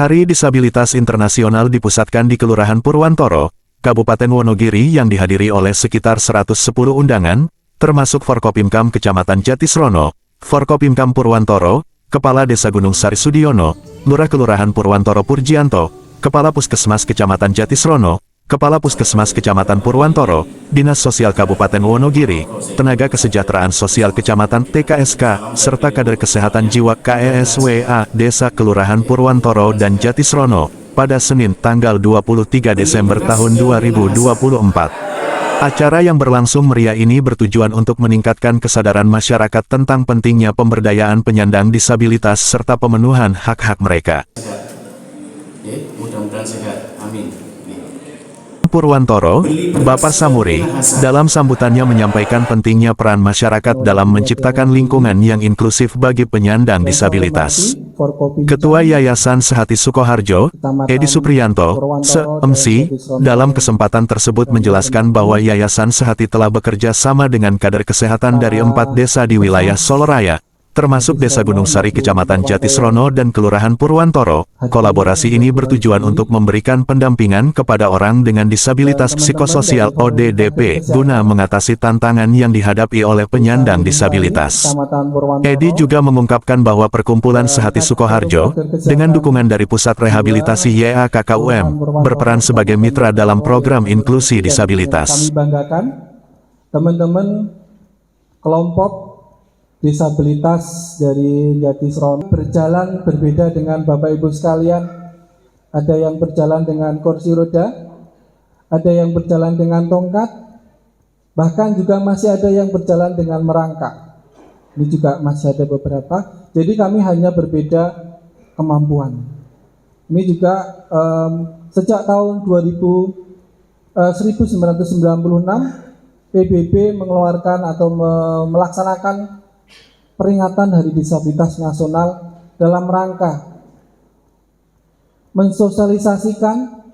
Hari Disabilitas Internasional dipusatkan di Kelurahan Purwantoro, Kabupaten Wonogiri yang dihadiri oleh sekitar 110 undangan, termasuk Forkopimkam Kecamatan Jatisrono, Forkopimkam Purwantoro, Kepala Desa Gunung Sari Sudiono, Lurah Kelurahan Purwantoro Purjianto, Kepala Puskesmas Kecamatan Jatisrono, Kepala Puskesmas Kecamatan Purwantoro, Dinas Sosial Kabupaten Wonogiri, Tenaga Kesejahteraan Sosial Kecamatan TKSK, serta kader kesehatan jiwa KESWA Desa Kelurahan Purwantoro dan Jatisrono, pada Senin tanggal 23 Desember tahun 2024. Acara yang berlangsung meriah ini bertujuan untuk meningkatkan kesadaran masyarakat tentang pentingnya pemberdayaan penyandang disabilitas serta pemenuhan hak-hak mereka. Mudah-mudahan sehat. Amin. Purwantoro, Bapak Samuri, dalam sambutannya menyampaikan pentingnya peran masyarakat dalam menciptakan lingkungan yang inklusif bagi penyandang disabilitas. Ketua Yayasan Sehati Sukoharjo, Edi Supriyanto, Se.MC, dalam kesempatan tersebut menjelaskan bahwa Yayasan Sehati telah bekerja sama dengan kader kesehatan dari 4 desa di wilayah Soloraya, termasuk Desa Gunung Sari Kecamatan Jatisrono dan Kelurahan Purwantoro. Kolaborasi ini bertujuan untuk memberikan pendampingan kepada orang dengan disabilitas psikososial ODDP, guna mengatasi tantangan yang dihadapi oleh penyandang disabilitas. Edi juga mengungkapkan bahwa Perkumpulan Sehati Sukoharjo, dengan dukungan dari Pusat Rehabilitasi YAKKUM, berperan sebagai mitra dalam program inklusi disabilitas. Kami banggakan teman-teman kelompok disabilitas dari Jatisrono berjalan berbeda dengan Bapak Ibu sekalian. Ada yang berjalan dengan kursi roda, ada yang berjalan dengan tongkat, bahkan juga masih ada yang berjalan dengan merangkak. Ini juga masih ada beberapa. Jadi kami hanya berbeda kemampuan. Ini juga sejak tahun 1996 PBB mengeluarkan atau melaksanakan peringatan Hari Disabilitas Nasional dalam rangka mensosialisasikan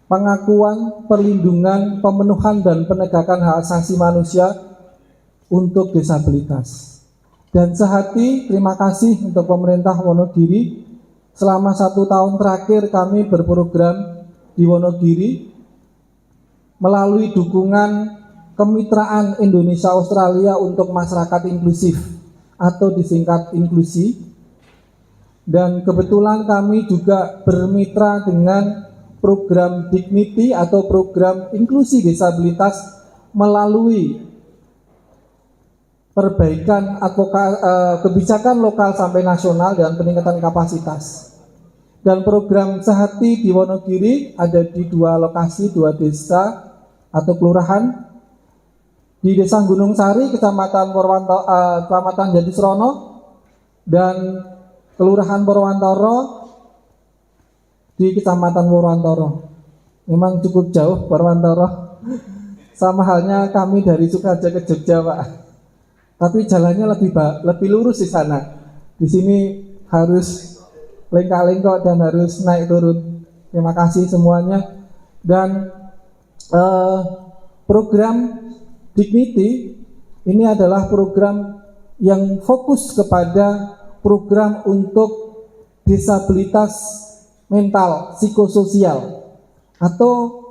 pengakuan, perlindungan, pemenuhan dan penegakan hak asasi manusia untuk disabilitas. Dan sehati terima kasih untuk pemerintah Wonogiri. Selama 1 tahun terakhir kami berprogram di Wonogiri melalui dukungan Kemitraan Indonesia Australia untuk Masyarakat Inklusif atau disingkat inklusi. Dan kebetulan kami juga bermitra dengan program Dignity atau program inklusi disabilitas melalui perbaikan kebijakan lokal sampai nasional dan peningkatan kapasitas. Dan program Sehati di Wonogiri ada di 2 lokasi, 2 desa atau kelurahan. Di Desa Gunung Sari, Kecamatan Jatisrono, dan Kelurahan Purwantoro di Kecamatan Purwantoro. Memang cukup jauh Purwantoro. Sama halnya kami dari Sukoharjo ke Jogja, Pak. Tapi jalannya lebih lurus di sana. Di sini harus lengkak-lengkok dan harus naik turun. Terima kasih semuanya. Dan program Dignity ini adalah program yang fokus kepada program untuk disabilitas mental, psikososial. Atau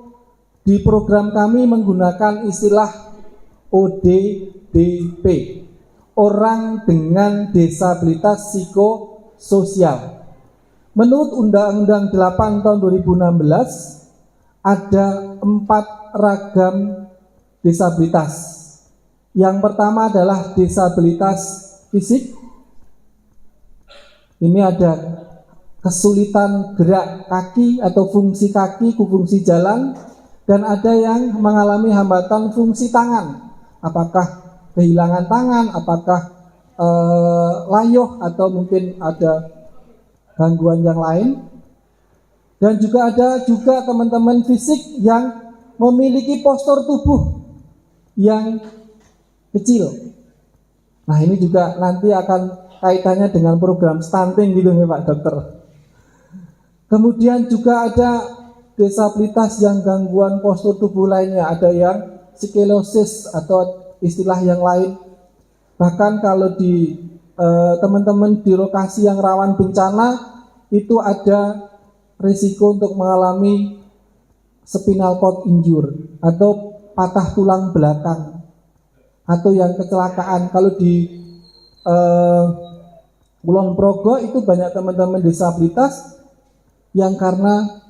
di program kami menggunakan istilah ODDP, orang dengan disabilitas psikososial. Menurut Undang-Undang 8 tahun 2016 ada 4 ragam disabilitas. Yang pertama adalah disabilitas fisik. Ini ada kesulitan gerak kaki atau fungsi kaki, fungsi jalan, dan ada yang mengalami hambatan fungsi tangan. Apakah kehilangan tangan, apakah layoh, atau mungkin ada gangguan yang lain. Dan juga ada teman-teman fisik yang memiliki postur tubuh yang kecil. Nah, ini juga nanti akan kaitannya dengan program stunting gitu nih Pak Dokter. Kemudian juga ada disabilitas yang gangguan postur tubuh lainnya, ada yang skelosis atau istilah yang lain. Bahkan kalau di teman-teman di lokasi yang rawan bencana itu ada risiko untuk mengalami spinal cord injury atau patah tulang belakang, atau yang kecelakaan. Kalau di Kulon Progo itu banyak teman-teman disabilitas yang karena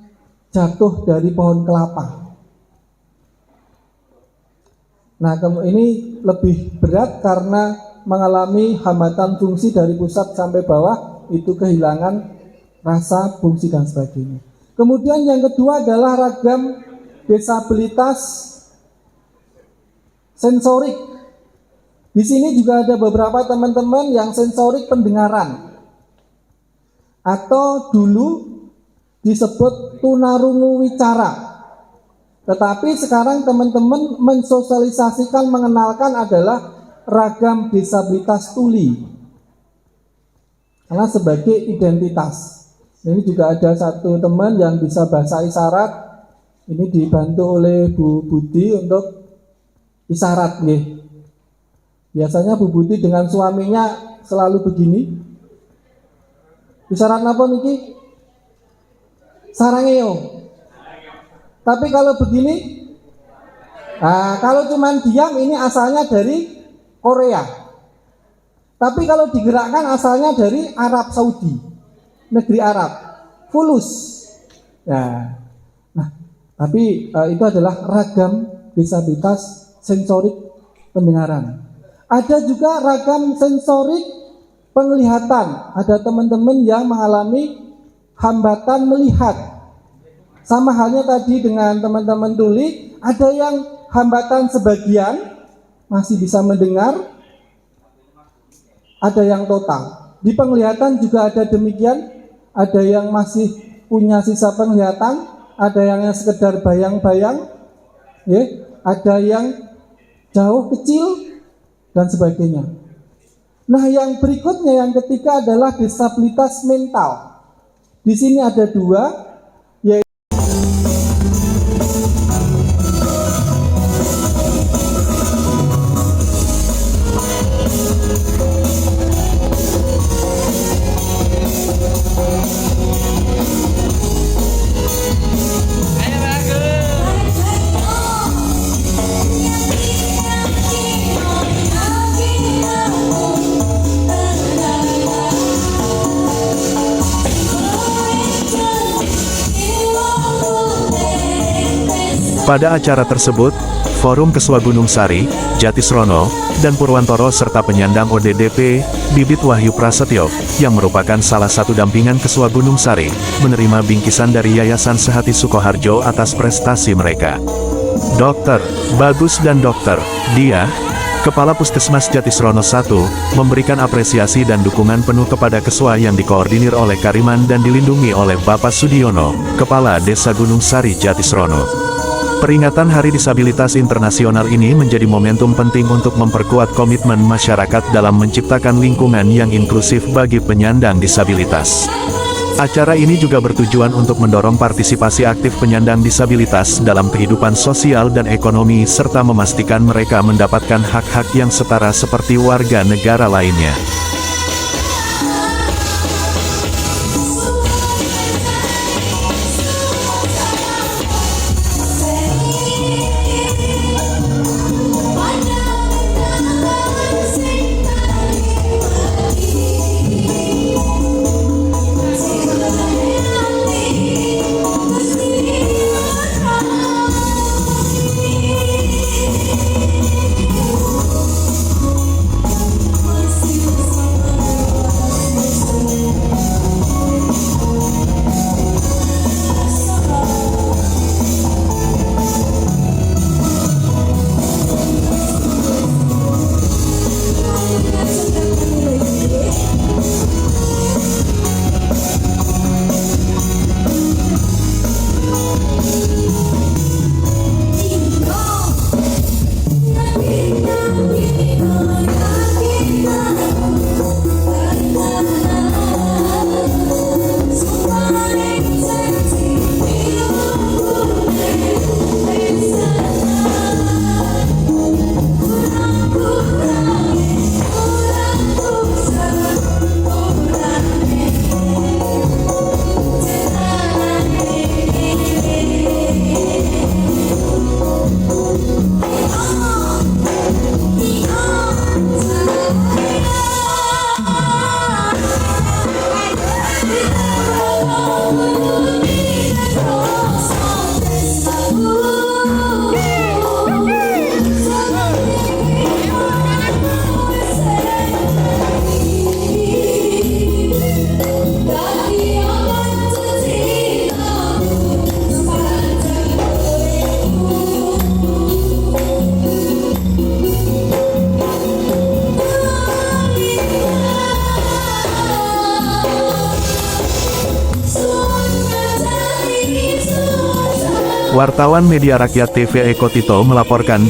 jatuh dari pohon kelapa. Nah, ini lebih berat karena mengalami hambatan fungsi dari pusat sampai bawah, itu kehilangan rasa, fungsi, dan sebagainya. Kemudian yang kedua adalah ragam disabilitas sensorik. Di sini juga ada beberapa teman-teman yang sensorik pendengaran, atau dulu disebut tunarungu wicara. Tetapi sekarang teman-teman mensosialisasikan, mengenalkan adalah ragam disabilitas tuli, karena sebagai identitas. Ini juga ada satu teman yang bisa bahasa isyarat, ini dibantu oleh Bu Budi untuk isyarat nih. Biasanya Bu Budi dengan suaminya selalu begini. Isyarat apa niki? Sarangeo. Tapi kalau begini, nah kalau cuman diam ini asalnya dari Korea. Tapi kalau digerakkan asalnya dari Arab Saudi, negeri Arab, fulus. Nah, tapi itu adalah ragam disabilitas sensorik pendengaran. Ada juga ragam sensorik penglihatan. Ada teman-teman yang mengalami hambatan melihat. Sama halnya tadi dengan teman-teman tuli, ada yang hambatan sebagian masih bisa mendengar, ada yang total. Di penglihatan juga ada demikian, ada yang masih punya sisa penglihatan, ada yang sekedar bayang-bayang, ya, ada yang jauh kecil, dan sebagainya. Nah, yang berikutnya, yang ketiga adalah disabilitas mental. Di sini ada dua, yaitu Pada acara tersebut, Forum Keswa Gunung Sari, Jatisrono, dan Purwantoro serta penyandang ODDP, Bibit Wahyu Prasetyo, yang merupakan salah satu dampingan Keswa Gunung Sari, menerima bingkisan dari Yayasan Sehati Sukoharjo atas prestasi mereka. Dokter Bagus dan Dokter Dia, Kepala Puskesmas Jatisrono I, memberikan apresiasi dan dukungan penuh kepada Keswa yang dikoordinir oleh Kariman dan dilindungi oleh Bapak Sudiono, Kepala Desa Gunung Sari Jatisrono. Peringatan Hari Disabilitas Internasional ini menjadi momentum penting untuk memperkuat komitmen masyarakat dalam menciptakan lingkungan yang inklusif bagi penyandang disabilitas. Acara ini juga bertujuan untuk mendorong partisipasi aktif penyandang disabilitas dalam kehidupan sosial dan ekonomi serta memastikan mereka mendapatkan hak-hak yang setara seperti warga negara lainnya. Wartawan Media Rakyat TV Eko Tito melaporkan.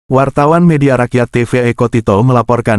Wartawan Media Rakyat TV Eko Tito melaporkan.